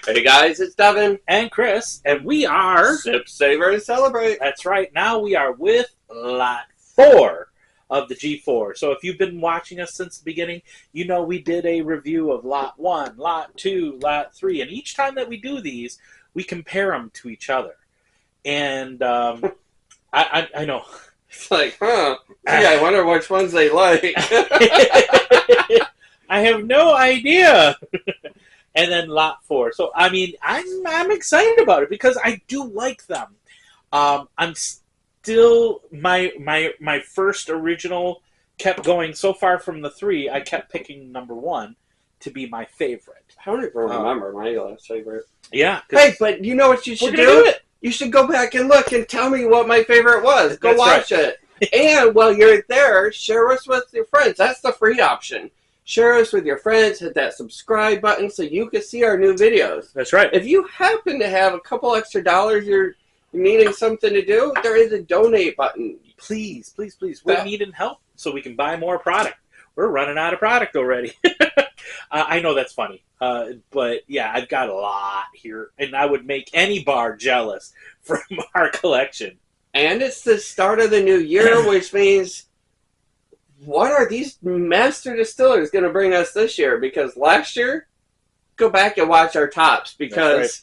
Hey guys, it's Devin. And Chris, and we are Sip, Savor, and Celebrate. That's right. Now we are with Lot 4 of the G4. So if you've been watching us since the beginning, you know we did a review of Lot 1, Lot 2, Lot 3. And each time that we do these, we compare them to each other. And I know. It's like, I wonder which ones they like. I have no idea. And then Lot 4. So, I mean, I'm excited about it because I do like them. I'm still, my first original kept going so far from the 3, I kept picking number 1 to be my favorite. I don't even remember my last favorite. Yeah. Hey, but you know what you should do? You should go back and look and tell me what my favorite was. Go watch it. And while you're there, share us with your friends. That's the free option. Share us with your friends. Hit that subscribe button so you can see our new videos. That's right. If you happen to have a couple extra dollars you're needing something to do, there is a donate button. Please. We're needing help so we can buy more product. We're running out of product already. I know that's funny. But yeah, I've got a lot here. And I would make any bar jealous from our collection. And it's the start of the new year, which means, what are these master distillers going to bring us this year? Because last year, go back and watch our tops, because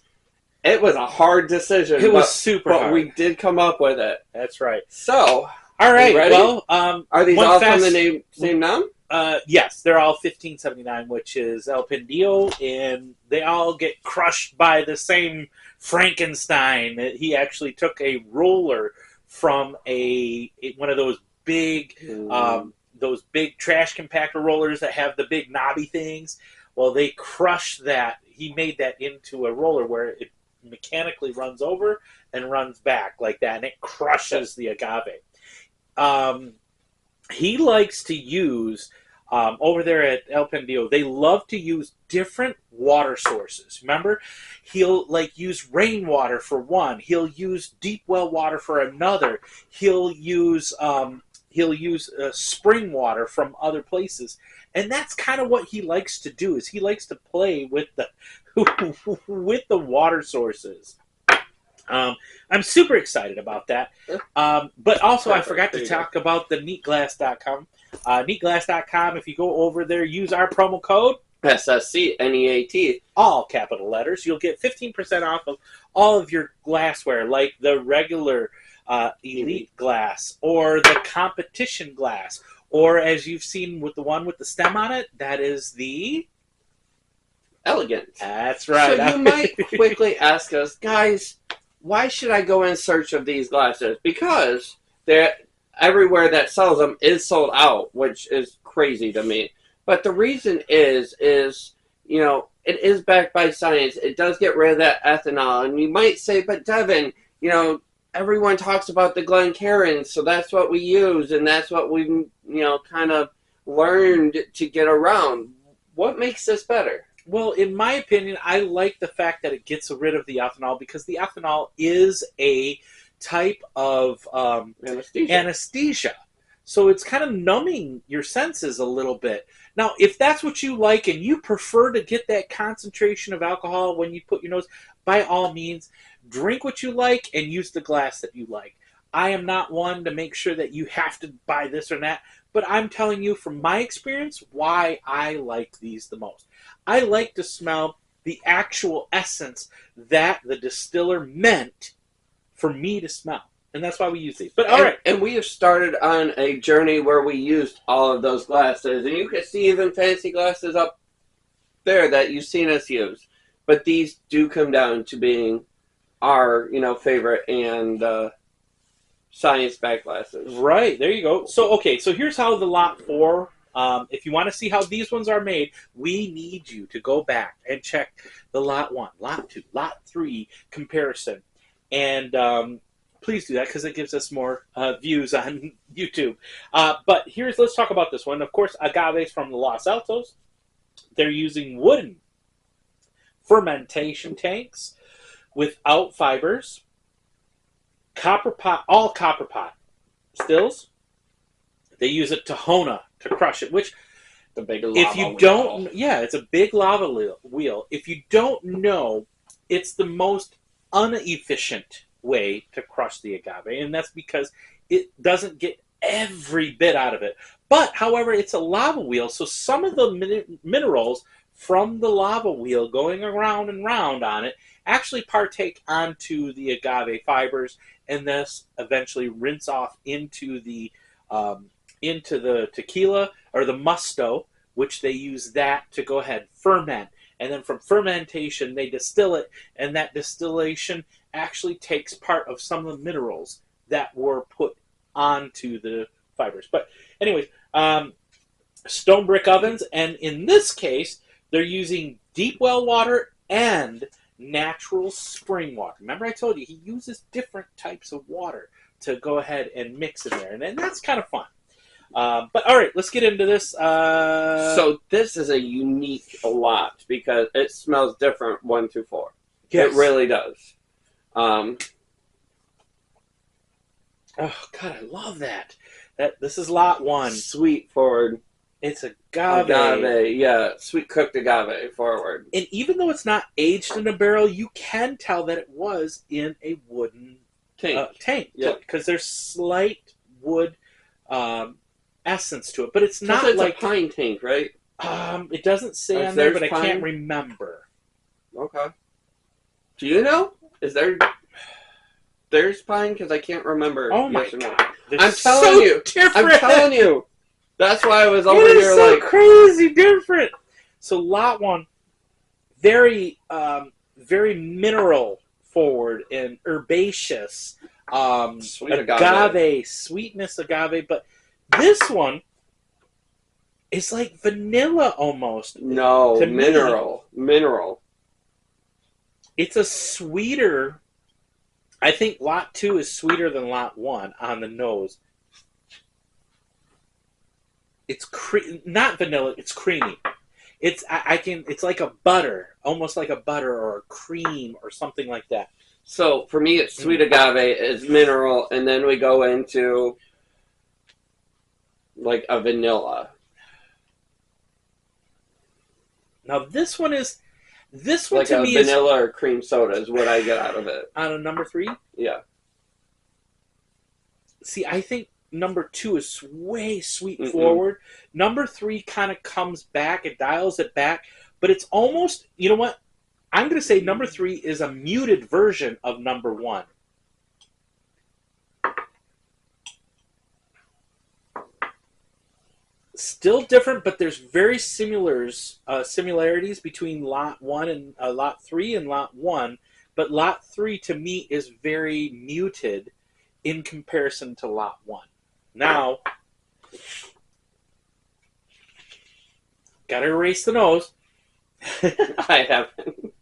it was a hard decision. It was super hard. But we did come up with it. That's right. So, all right. ready? Well, are these all from the same nom? Yes, they're all 1579, which is El Pendio, and they all get crushed by the same Frankenstein. He actually took a roller from one of those big trash compactor rollers that have the big knobby things. Well, they crushed that. He made that into a roller where it mechanically runs over and runs back like that, and it crushes the agave. He likes to use, over there at El Pendio, they love to use different water sources. Remember? He'll use rainwater for one. He'll use deep well water for another. He'll use spring water from other places. And that's kind of what he likes to do, is he likes to play with the with the water sources. I'm super excited about that. But also, I forgot to talk about the neatglass.com. Neatglass.com, if you go over there, use our promo code SSCNEAT, all capital letters, you'll get 15% off of all of your glassware, like the regular elite glass or the competition glass, or as you've seen with the one with the stem on it, that is the elegant. That's right. So you might quickly ask us, guys, why should I go in search of these glasses? Because they're everywhere that sells them is sold out, which is crazy to me. But the reason is it is backed by science. It does get rid of that ethanol. And you might say, but Devin, everyone talks about the Glencairns, so that's what we use, and that's what we've, kind of learned to get around. What makes this better? Well, in my opinion, I like the fact that it gets rid of the ethanol, because the ethanol is a type of anesthesia. So it's kind of numbing your senses a little bit. Now, if that's what you like and you prefer to get that concentration of alcohol when you put your nose, by all means, drink what you like and use the glass that you like. I am not one to make sure that you have to buy this or that, but I'm telling you from my experience why I like these the most. I like to smell the actual essence that the distiller meant for me to smell. And that's why we use these. But all right. And we have started on a journey where we used all of those glasses. And you can see even fancy glasses up there that you've seen us use. But these do come down to being our, favorite and science-backed glasses. Right. There you go. So here's how the Lot 4... if you want to see how these ones are made, we need you to go back and check the Lot 1, Lot 2, Lot 3 comparison. And please do that, because it gives us more views on YouTube. But let's talk about this one. Of course, agaves from the Los Altos. They're using wooden fermentation tanks without fibers. All copper pot stills. They use a Tahona to crush it, which the big lava If you wheel. don't, yeah, it's a big lava wheel. If you don't know, it's the most inefficient way to crush the agave, and that's because it doesn't get every bit out of it. But, however, it's a lava wheel, so some of the minerals from the lava wheel going around and round on it actually partake onto the agave fibers, and thus eventually rinse off into the tequila or the musto, which they use that to go ahead and ferment. And then from fermentation, they distill it, and that distillation actually takes part of some of the minerals that were put onto the fibers. But anyways, stone brick ovens, and in this case, they're using deep well water and natural spring water. Remember I told you, he uses different types of water to go ahead and mix in there, and that's kind of fun. But all right, let's get into this. So this is a unique lot because it smells different 1 through 4. Yes. It really does. Oh God, I love that. This is lot 1. Sweet forward. It's agave. Agave, yeah, sweet cooked agave forward. And even though it's not aged in a barrel, you can tell that it was in a wooden tank. Yeah. Because there's slight wood essence to it, but it's not it's like a pine tank, right? It doesn't say on there, but I can't remember. Okay. Do you know? Is there's pine? Because I can't remember. Oh my God! I'm telling you. Different. I'm telling you. That's why I was over it here is so like crazy different. So lot 1, very very mineral forward and herbaceous, sweet agave, sweetness agave, but this one is like vanilla almost. No, to mineral. Mineral. It's a sweeter. I think lot 2 is sweeter than lot 1 on the nose. It's not vanilla. It's creamy. It's It's like a butter, almost like a butter or a cream or something like that. So for me, it's sweet agave is mineral, and then we go into like a vanilla. Now this one like to a me vanilla or cream soda is what I get out of it. On a number 3. Yeah. See, I think number 2 is way sweet forward. Number 3 kind of comes back. It dials it back. But it's almost, you know what? I'm going to say number 3 is a muted version of number 1. Still different, but there's very similarities between lot 1 and lot 3 and lot 1. But lot 3 to me is very muted in comparison to lot 1. Now, gotta erase the nose. I haven't.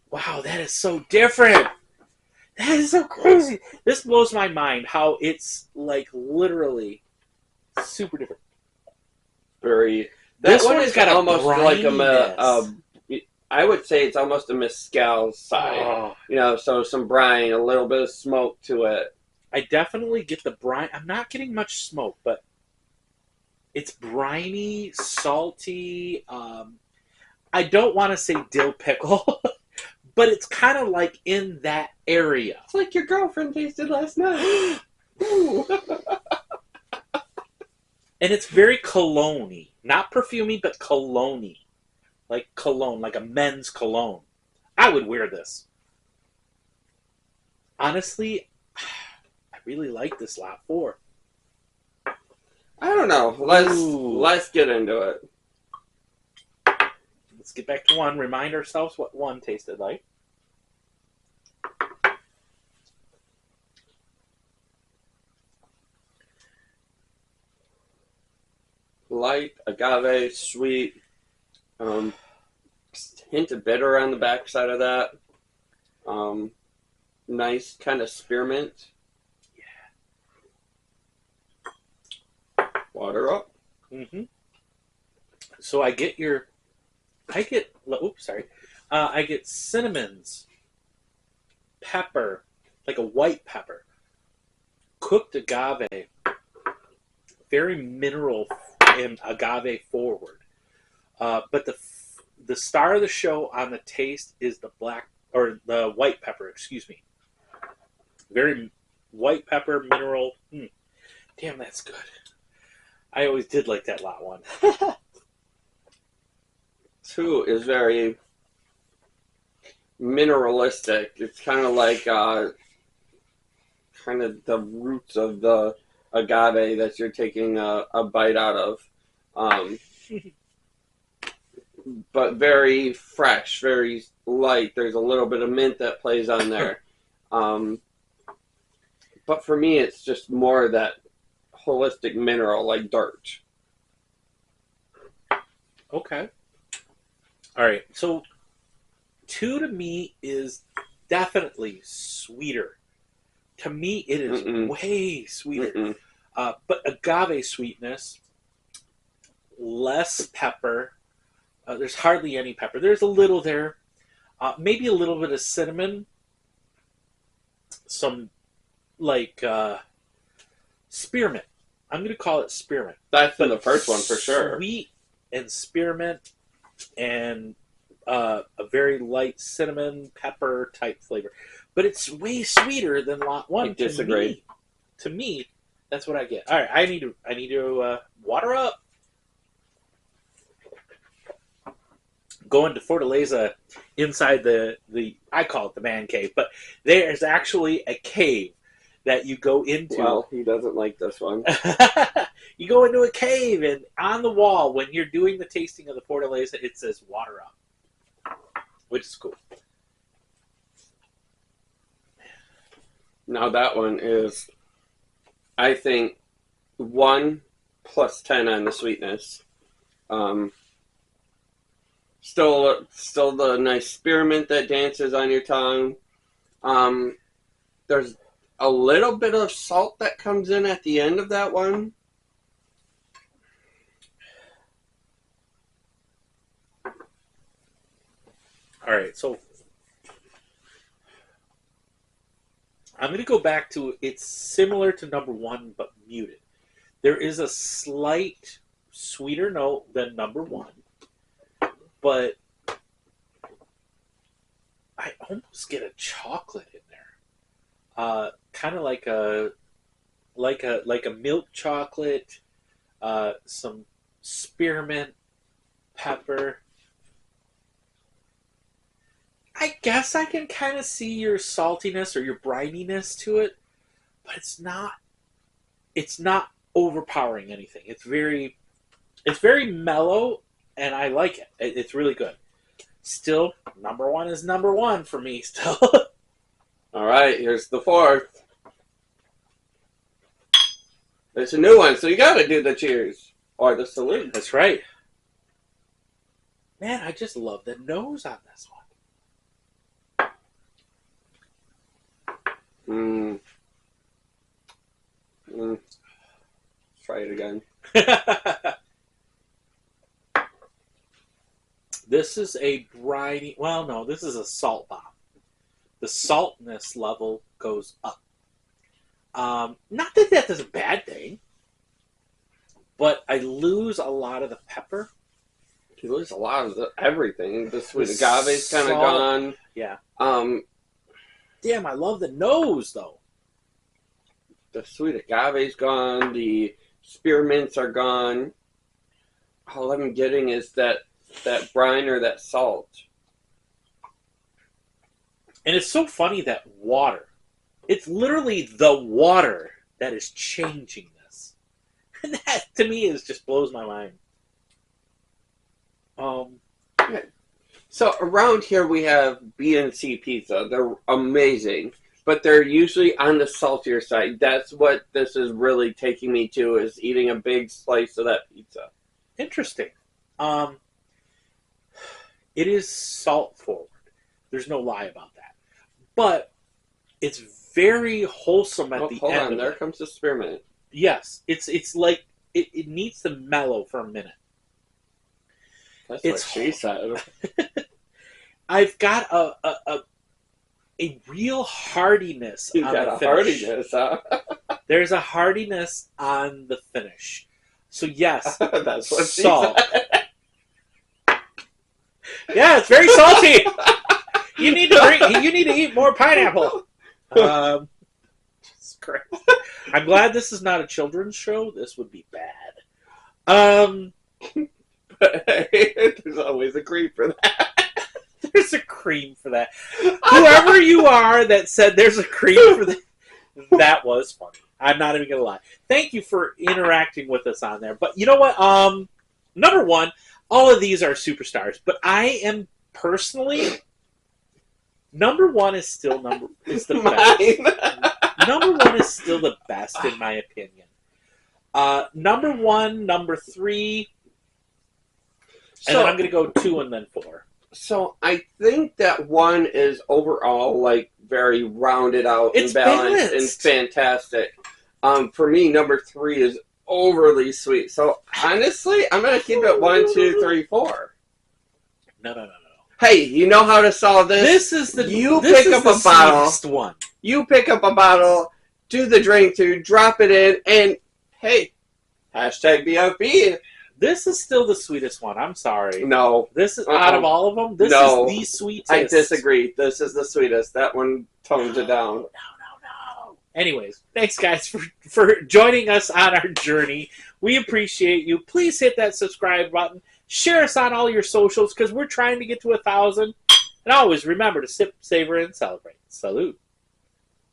Wow, that is so different. That is so crazy. This blows my mind how it's like literally super different. Very. This one's got almost like brininess. I would say it's almost a mezcal side. Oh. You know, so some brine, a little bit of smoke to it. I definitely get the brine. I'm not getting much smoke, but it's briny, salty. I don't want to say dill pickle, but it's kind of like in that area. It's like your girlfriend tasted last night. Ooh. And it's very cologne-y. Not perfumey, but cologne-y. Like cologne, like a men's cologne. I would wear this. Honestly, I really like this lot 4. I don't know. Let's get into it. Let's get back to 1. Remind ourselves what 1 tasted like. Light, agave, sweet. Hint of bitter on the backside of that. Nice kind of spearmint. Yeah. Water up. Mm-hmm. So I get I get cinnamons, pepper, like a white pepper, cooked agave, very mineral and agave forward. But the star of the show on the taste is the white pepper. Excuse me. Very white pepper mineral. Damn, that's good. I always did like that lot one. 2 is very mineralistic. It's kind of like kind of the roots of the agave that you're taking a bite out of. But very fresh, very light. There's a little bit of mint that plays on there. But for me, it's just more of that holistic mineral, like dirt. Okay. All right. So 2 to me is definitely sweeter. To me, it is way sweeter. But agave sweetness, less pepper. There's hardly any pepper. There's a little there. Maybe a little bit of cinnamon. Some, like, spearmint. I'm going to call it spearmint. That's in the first one for sure. Sweet and spearmint and a very light cinnamon pepper type flavor. But it's way sweeter than lot 1. I disagree. To me, that's what I get. All right, I need to water up. Going to Fortaleza inside the I call it the man cave, but there's actually a cave that you go into. Well, he doesn't like this one. You go into a cave, and on the wall, when you're doing the tasting of the Fortaleza, it says water up, which is cool. Now that one is, I think, 1 plus 10 on the sweetness. Still the nice spearmint that dances on your tongue. There's a little bit of salt that comes in at the end of that one. All right, so I'm going to go back to it's similar to number 1, but muted. There is a slight sweeter note than number 1, but I almost get a chocolate in there, kind of like a milk chocolate, some spearmint pepper. I guess I can kind of see your saltiness or your brininess to it, but it's not overpowering anything. It's very mellow, and I like it. It's really good. Still, number 1 is number 1 for me still. All right, here's the 4th. It's a new one, so you got to do the cheers or the salute. That's right. Man, I just love the nose on this one. Try it again. This is a briny. Well, no, this is a salt bomb. The saltness level goes up. Not that that is a bad thing, but I lose a lot of the pepper. You lose a lot of everything. The sweet agave's kind of gone. Yeah. Damn, I love the nose though. The sweet agave's gone. The spearmints are gone. All I'm getting is that brine or that salt. And it's so funny that water. It's literally the water that is changing this. And that, to me, just blows my mind. Yeah. So around here we have B&C pizza. They're amazing, but they're usually on the saltier side. That's what this is really taking me to, is eating a big slice of that pizza. Interesting. It is salt forward. There's no lie about that. But it's very wholesome at the end. Hold on, there comes the spearmint. Yes, it's like it needs to mellow for a minute. That's what she said. I've got a real hardiness on the finish. Hardiness, huh? There's a hardiness on the finish. So yes, That's what she salt. said. Yeah, it's very salty. You need to eat more pineapple. Jesus Christ. I'm glad this is not a children's show. This would be bad. But hey, there's always a cream for that. There's a cream for that. Whoever you are that said there's a cream for that, that was funny. I'm not even going to lie. Thank you for interacting with us on there. But you know what? Number one, all of these are superstars. But I am personally... Number one is still the best. Number one is still the best, in my opinion. Number one, number three... And then I'm going to go 2 and then 4. So I think that 1 is overall like very rounded out It's and balanced balanced. and fantastic. For me, number 3 is overly sweet. So honestly, I'm going to keep it 1, 2, 3, 4. No. Hey, you know how to solve this? This is the pick up a bottle. sweetest one. You pick up a bottle, do the drink to, drop it in, and hey, hashtag BFB. This is still the sweetest one. I'm sorry. No. This is out of all of them. This is the sweetest. I disagree. This is the sweetest. That one tones it down. No. Anyways, thanks guys for joining us on our journey. We appreciate you. Please hit that subscribe button. Share us on all your socials because we're trying to get to 1,000. And always remember to sip, savor, and celebrate. Salute.